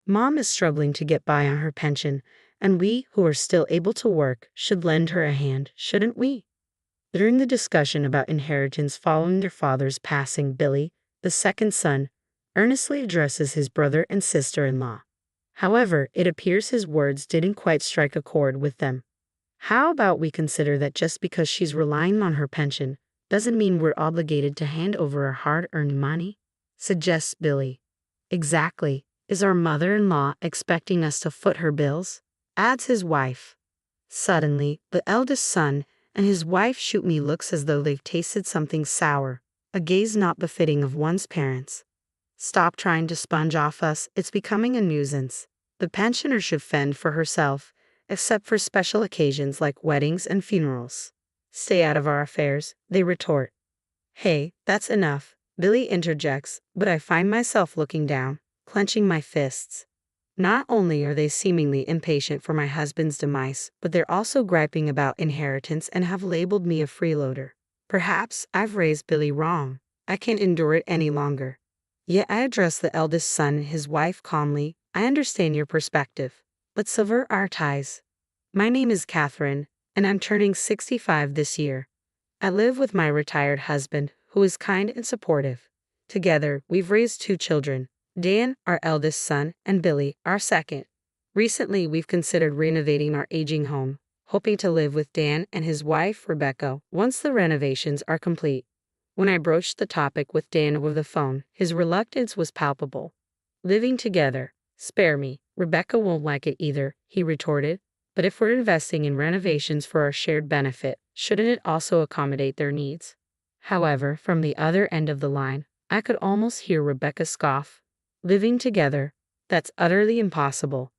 Mom is struggling to get by on her pension, and we, who are still able to work, should lend her a hand, shouldn't we? During the discussion about inheritance following their father's passing, Billy, the second son, earnestly addresses his brother and sister-in-law. However, it appears his words didn't quite strike a chord with them. How about we consider that just because she's relying on her pension doesn't mean we're obligated to hand over our hard-earned money? Suggests Billy. Exactly. Is our mother-in-law expecting us to foot her bills? Adds his wife. Suddenly, the eldest son and his wife shoot me looks as though they've tasted something sour, a gaze not befitting of one's parents. Stop trying to sponge off us, it's becoming a nuisance. The pensioner should fend for herself, except for special occasions like weddings and funerals. Stay out of our affairs, they retort. Hey, that's enough, Billy interjects, but I find myself looking down, clenching my fists. Not only are they seemingly impatient for my husband's demise, but they're also griping about inheritance and have labeled me a freeloader. Perhaps I've raised Billy wrong. I can't endure it any longer. Yet I address the eldest son and his wife calmly. I understand your perspective. Let's sever our ties. My name is Catherine, and I'm turning 65 this year. I live with my retired husband, who is kind and supportive. Together, we've raised 2 children. Dan, our eldest son, and Billy, our second. Recently, we've considered renovating our aging home, hoping to live with Dan and his wife, Rebecca, once the renovations are complete. When I broached the topic with Dan over the phone, his reluctance was palpable. Living together? Spare me. Rebecca won't like it either, he retorted. But if we're investing in renovations for our shared benefit, shouldn't it also accommodate their needs? However, from the other end of the line, I could almost hear Rebecca scoff. Living together? That's utterly impossible.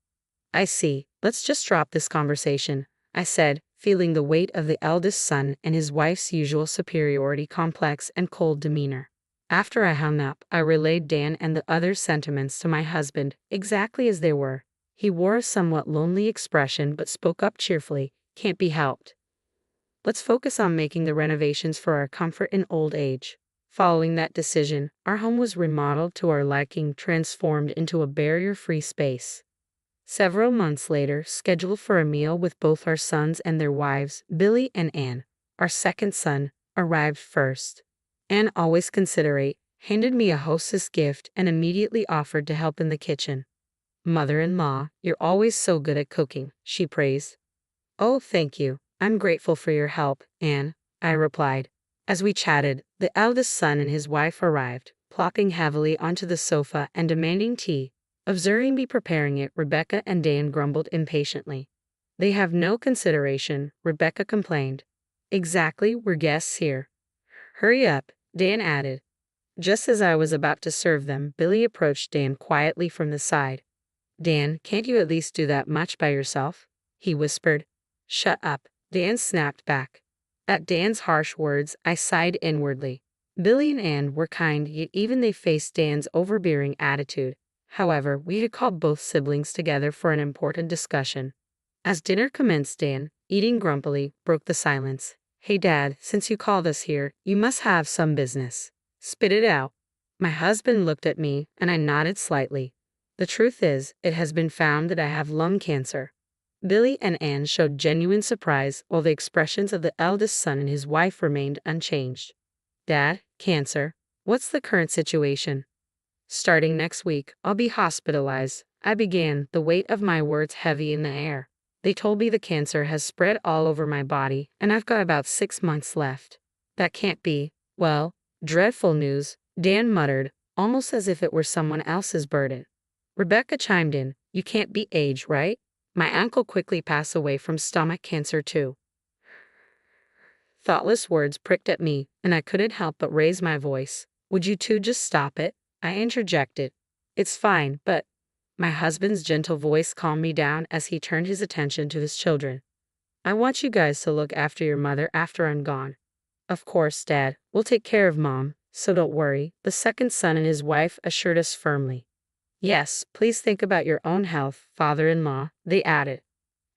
I see. Let's just drop this conversation, I said, feeling the weight of the eldest son and his wife's usual superiority complex and cold demeanor. After I hung up, I relayed Dan and the other's sentiments to my husband, exactly as they were. He wore a somewhat lonely expression but spoke up cheerfully. Can't be helped. Let's focus on making the renovations for our comfort in old age. Following that decision, our home was remodeled to our liking, transformed into a barrier-free space. Several months later, scheduled for a meal with both our sons and their wives, Billy and Anne, our second son, arrived first. Anne, always considerate, handed me a hostess gift and immediately offered to help in the kitchen. Mother-in-law, you're always so good at cooking, she praised. Oh, thank you. I'm grateful for your help, Anne, I replied. As we chatted, the eldest son and his wife arrived, plopping heavily onto the sofa and demanding tea. Observing me preparing it, Rebecca and Dan grumbled impatiently. They have no consideration, Rebecca complained. Exactly, we're guests here. Hurry up, Dan added. Just as I was about to serve them, Billy approached Dan quietly from the side. Dan, can't you at least do that much by yourself? He whispered. Shut up, Dan snapped back. At Dan's harsh words, I sighed inwardly. Billy and Anne were kind, yet even they faced Dan's overbearing attitude. However, we had called both siblings together for an important discussion. As dinner commenced, Dan, eating grumpily, broke the silence. Hey Dad, since you called us here, you must have some business. Spit it out. My husband looked at me, and I nodded slightly. The truth is, it has been found that I have lung cancer. Billy and Anne showed genuine surprise, while the expressions of the eldest son and his wife remained unchanged. Dad, cancer. What's the current situation? Starting next week, I'll be hospitalized, I began, the weight of my words heavy in the air. They told me the cancer has spread all over my body, and I've got about 6 months left. That can't be. Well, dreadful news, Dan muttered, almost as if it were someone else's burden. Rebecca chimed in, you can't beat age, right? My uncle quickly passed away from stomach cancer too. Thoughtless words pricked at me, and I couldn't help but raise my voice. Would you two just stop it? I interjected. It's fine, but... My husband's gentle voice calmed me down as he turned his attention to his children. I want you guys to look after your mother after I'm gone. Of course, Dad, we'll take care of Mom, so don't worry, the second son and his wife assured us firmly. Yes, please think about your own health, father-in-law, they added.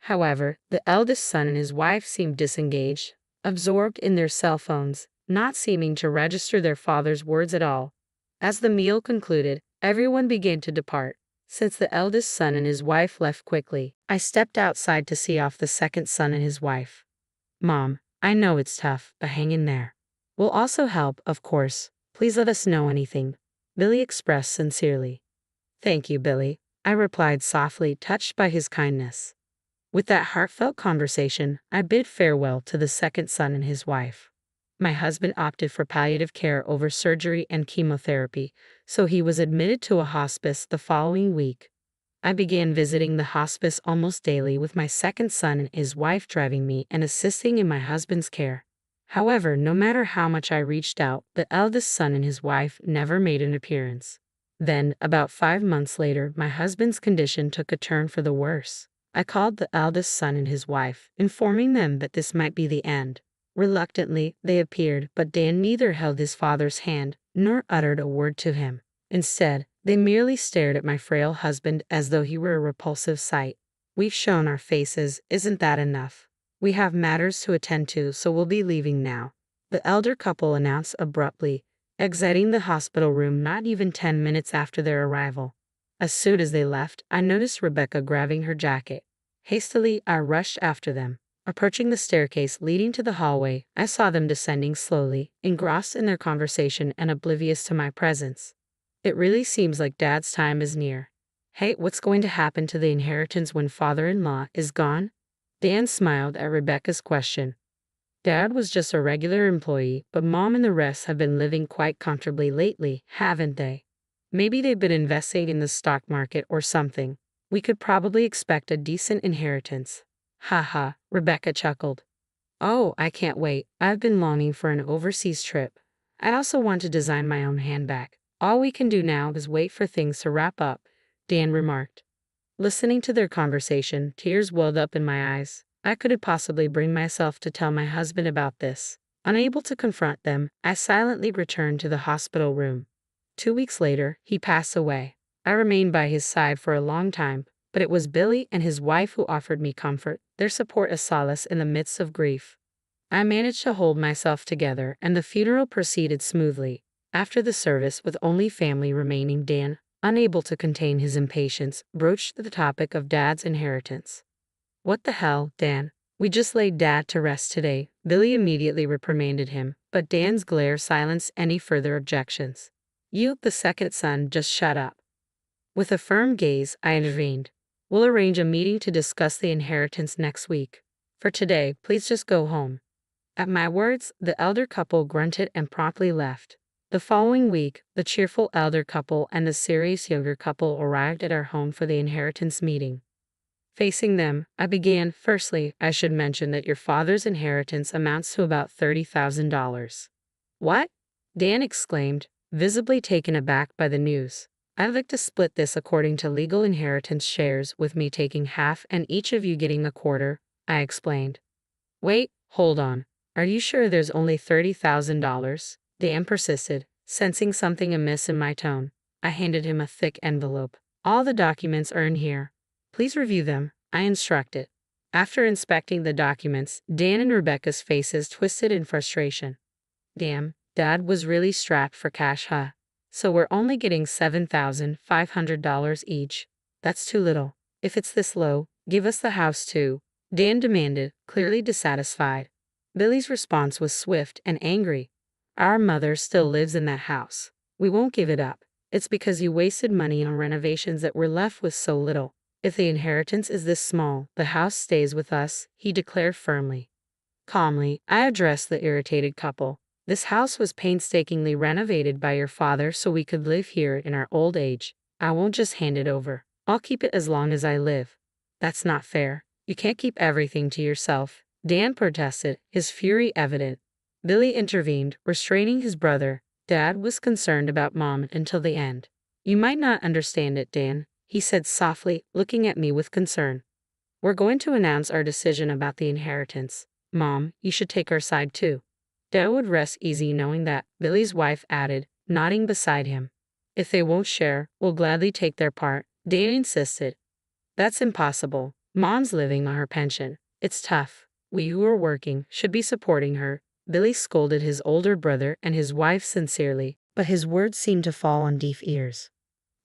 However, the eldest son and his wife seemed disengaged, absorbed in their cell phones, not seeming to register their father's words at all. As the meal concluded, everyone began to depart. Since the eldest son and his wife left quickly, I stepped outside to see off the second son and his wife. Mom, I know it's tough, but hang in there. We'll also help, of course. Please let us know anything. Billy expressed sincerely. Thank you, Billy, I replied softly, touched by his kindness. With that heartfelt conversation, I bid farewell to the second son and his wife. My husband opted for palliative care over surgery and chemotherapy, so he was admitted to a hospice the following week. I began visiting the hospice almost daily, with my second son and his wife driving me and assisting in my husband's care. However, no matter how much I reached out, the eldest son and his wife never made an appearance. Then, about 5 months later, my husband's condition took a turn for the worse. I called the eldest son and his wife, informing them that this might be the end. Reluctantly, they appeared, but Dan neither held his father's hand, nor uttered a word to him. Instead, they merely stared at my frail husband as though he were a repulsive sight. We've shown our faces, isn't that enough? We have matters to attend to, so we'll be leaving now, the elder couple announced abruptly, exiting the hospital room not even 10 minutes after their arrival. As soon as they left, I noticed Rebecca grabbing her jacket. Hastily, I rushed after them. Approaching the staircase leading to the hallway, I saw them descending slowly, engrossed in their conversation and oblivious to my presence. It really seems like Dad's time is near. Hey, what's going to happen to the inheritance when father-in-law is gone? Dan smiled at Rebecca's question. Dad was just a regular employee, but Mom and the rest have been living quite comfortably lately, haven't they? Maybe they've been investing in the stock market or something. We could probably expect a decent inheritance. Haha, Rebecca chuckled. Oh, I can't wait. I've been longing for an overseas trip. I also want to design my own handbag. All we can do now is wait for things to wrap up, Dan remarked. Listening to their conversation, tears welled up in my eyes. I couldn't possibly bring myself to tell my husband about this. Unable to confront them, I silently returned to the hospital room. 2 weeks later, he passed away. I remained by his side for a long time, but it was Billy and his wife who offered me comfort, their support a solace in the midst of grief. I managed to hold myself together, and the funeral proceeded smoothly. After the service, with only family remaining, Dan, unable to contain his impatience, broached the topic of Dad's inheritance. What the hell, Dan? We just laid Dad to rest today, Billy immediately reprimanded him, but Dan's glare silenced any further objections. You, the second son, just shut up. With a firm gaze, I intervened. We'll arrange a meeting to discuss the inheritance next week. For today, please just go home. At my words, the elder couple grunted and promptly left. The following week, the cheerful elder couple and the serious younger couple arrived at our home for the inheritance meeting. Facing them, I began. Firstly, I should mention that your father's inheritance amounts to about $30,000. What? Dan exclaimed, visibly taken aback by the news. I'd like to split this according to legal inheritance shares, with me taking half and each of you getting a quarter, I explained. Wait, hold on. Are you sure there's only $30,000? Dan persisted, sensing something amiss in my tone. I handed him a thick envelope. All the documents are in here. Please review them, I instructed. After inspecting the documents, Dan and Rebecca's faces twisted in frustration. Damn, Dad was really strapped for cash, huh? So we're only getting $7,500 each. That's too little. If it's this low, give us the house too, Dan demanded, clearly dissatisfied. Billy's response was swift and angry. Our mother still lives in that house. We won't give it up. It's because you wasted money on renovations that we're left with so little. If the inheritance is this small, the house stays with us, he declared firmly. Calmly, I addressed the irritated couple. This house was painstakingly renovated by your father so we could live here in our old age. I won't just hand it over. I'll keep it as long as I live. That's not fair. You can't keep everything to yourself, Dan protested, his fury evident. Billy intervened, restraining his brother. Dad was concerned about Mom until the end. You might not understand it, Dan, he said softly, looking at me with concern. We're going to announce our decision about the inheritance. Mom, you should take our side too. Dad would rest easy knowing that, Billy's wife added, nodding beside him. If they won't share, we'll gladly take their part, Dan insisted. That's impossible. Mom's living on her pension. It's tough. We who are working should be supporting her. Billy scolded his older brother and his wife sincerely, but his words seemed to fall on deaf ears.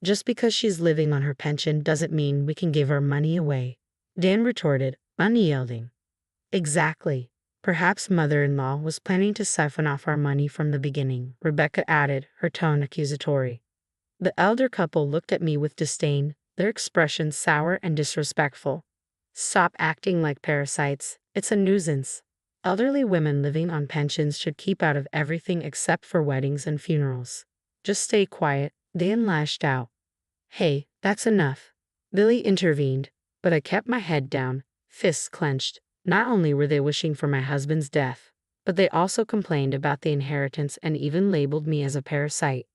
Just because she's living on her pension doesn't mean we can give our money away, Dan retorted, unyielding. Exactly. Perhaps mother-in-law was planning to siphon off our money from the beginning, Rebecca added, her tone accusatory. The elder couple looked at me with disdain, their expressions sour and disrespectful. Stop acting like parasites. It's a nuisance. Elderly women living on pensions should keep out of everything except for weddings and funerals. Just stay quiet, Dan lashed out. Hey, that's enough. Billy intervened, but I kept my head down, fists clenched. Not only were they wishing for my husband's death, but they also complained about the inheritance and even labeled me as a parasite.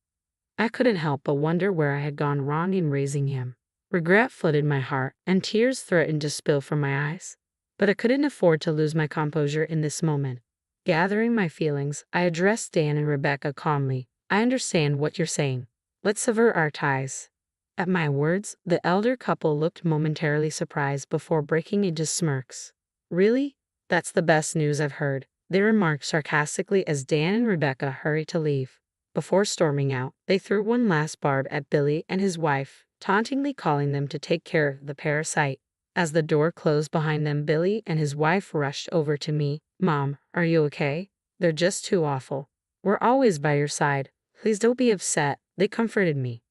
I couldn't help but wonder where I had gone wrong in raising him. Regret flooded my heart, and tears threatened to spill from my eyes. But I couldn't afford to lose my composure in this moment. Gathering my feelings, I addressed Dan and Rebecca calmly. I understand what you're saying. Let's sever our ties. At my words, the elder couple looked momentarily surprised before breaking into smirks. Really? That's the best news I've heard, they remarked sarcastically as Dan and Rebecca hurried to leave. Before storming out, they threw one last barb at Billy and his wife, tauntingly calling them to take care of the parasite. As the door closed behind them, Billy and his wife rushed over to me. Mom, are you okay? They're just too awful. We're always by your side. Please don't be upset, they comforted me.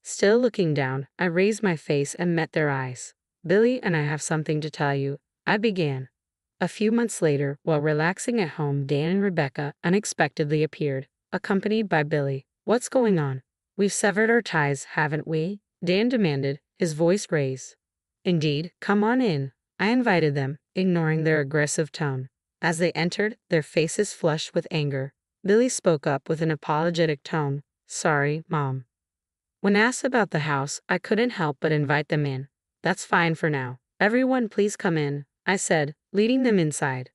Still looking down, I raised my face and met their eyes. Billy and I have something to tell you, I began. A few months later, while relaxing at home, Dan and Rebecca unexpectedly appeared, accompanied by Billy. What's going on? We've severed our ties, haven't we? Dan demanded, his voice raised. Indeed, come on in. I invited them, ignoring their aggressive tone. As they entered, their faces flushed with anger. Billy spoke up with an apologetic tone. Sorry, Mom. When asked about the house, I couldn't help but invite them in. That's fine for now. Everyone please come in, I said, leading them inside.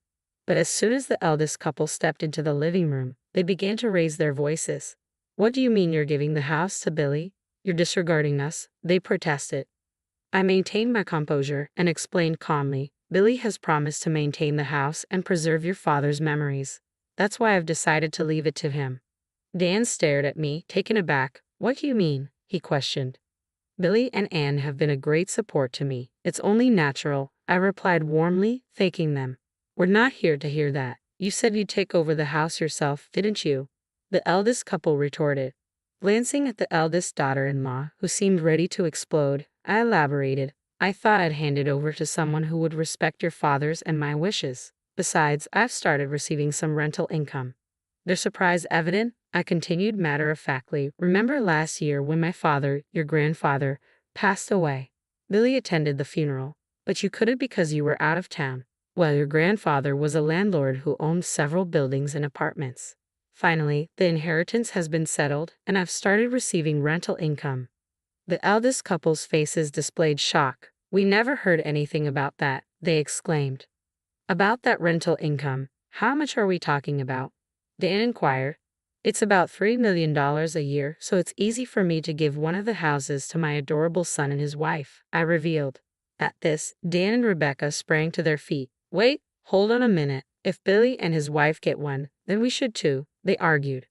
But as soon as the eldest couple stepped into the living room, they began to raise their voices. What do you mean you're giving the house to Billy? You're disregarding us, they protested. I maintained my composure and explained calmly, Billy has promised to maintain the house and preserve your father's memories. That's why I've decided to leave it to him. Dan stared at me, taken aback. What do you mean? He questioned. Billy and Anne have been a great support to me. It's only natural, I replied warmly, thanking them. We're not here to hear that. You said you'd take over the house yourself, didn't you? The eldest couple retorted. Glancing at the eldest daughter-in-law, who seemed ready to explode, I elaborated. I thought I'd hand it over to someone who would respect your father's and my wishes. Besides, I've started receiving some rental income. Their surprise evident, I continued matter-of-factly. Remember last year when my father, your grandfather, passed away? Billy attended the funeral, but you couldn't because you were out of town. Well, your grandfather was a landlord who owned several buildings and apartments. Finally, the inheritance has been settled, and I've started receiving rental income. The eldest couple's faces displayed shock. We never heard anything about that, they exclaimed. About that rental income, how much are we talking about? Dan inquired. It's about $3 million a year, so it's easy for me to give one of the houses to my adorable son and his wife, I revealed. At this, Dan and Rebecca sprang to their feet. Wait, hold on a minute. If Billy and his wife get one, then we should too, they argued.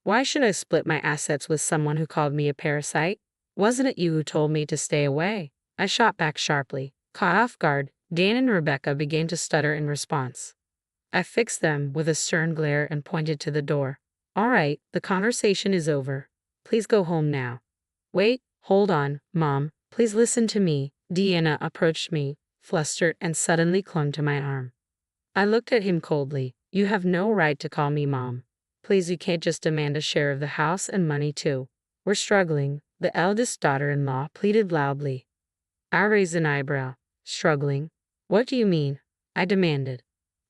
Why should I split my assets with someone who called me a parasite? Wasn't it you who told me to stay away? I shot back sharply. Caught off guard, Dan and Rebecca began to stutter in response. I fixed them with a stern glare and pointed to the door. All right, the conversation is over. Please go home now. Wait, hold on, Mom. Please listen to me. Deanna approached me, flustered, and suddenly clung to my arm. I looked at him coldly. You have no right to call me Mom. Please, you can't just demand a share of the house and money too. We're struggling, the eldest daughter-in-law pleaded loudly. I raised an eyebrow. Struggling? What do you mean? I demanded.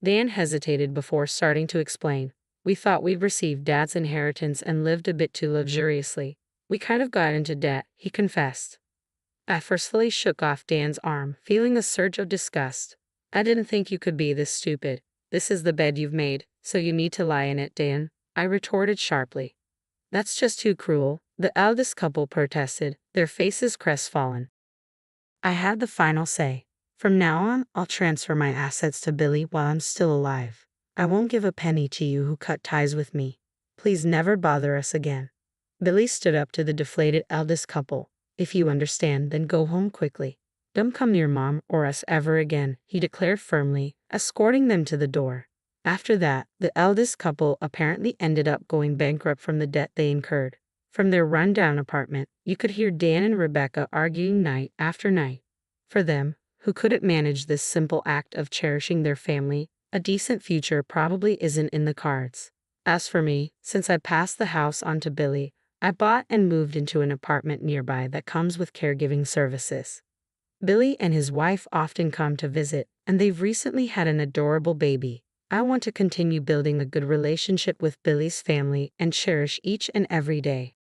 Dan hesitated before starting to explain. We thought we'd received Dad's inheritance and lived a bit too luxuriously. We kind of got into debt, he confessed. I forcefully shook off Dan's arm, feeling a surge of disgust. I didn't think you could be this stupid. This is the bed you've made, so you need to lie in it, Dan, I retorted sharply. That's just too cruel, the eldest couple protested, their faces crestfallen. I had the final say. From now on, I'll transfer my assets to Billy while I'm still alive. I won't give a penny to you who cut ties with me. Please never bother us again. Billy stood up to the deflated eldest couple. If you understand, then go home quickly. Don't come near Mom or us ever again, he declared firmly, escorting them to the door. After that, the eldest couple apparently ended up going bankrupt from the debt they incurred. From their rundown apartment, you could hear Dan and Rebecca arguing night after night. For them, who couldn't manage this simple act of cherishing their family, a decent future probably isn't in the cards. As for me, since I passed the house on to Billy, I bought and moved into an apartment nearby that comes with caregiving services. Billy and his wife often come to visit, and they've recently had an adorable baby. I want to continue building a good relationship with Billy's family and cherish each and every day.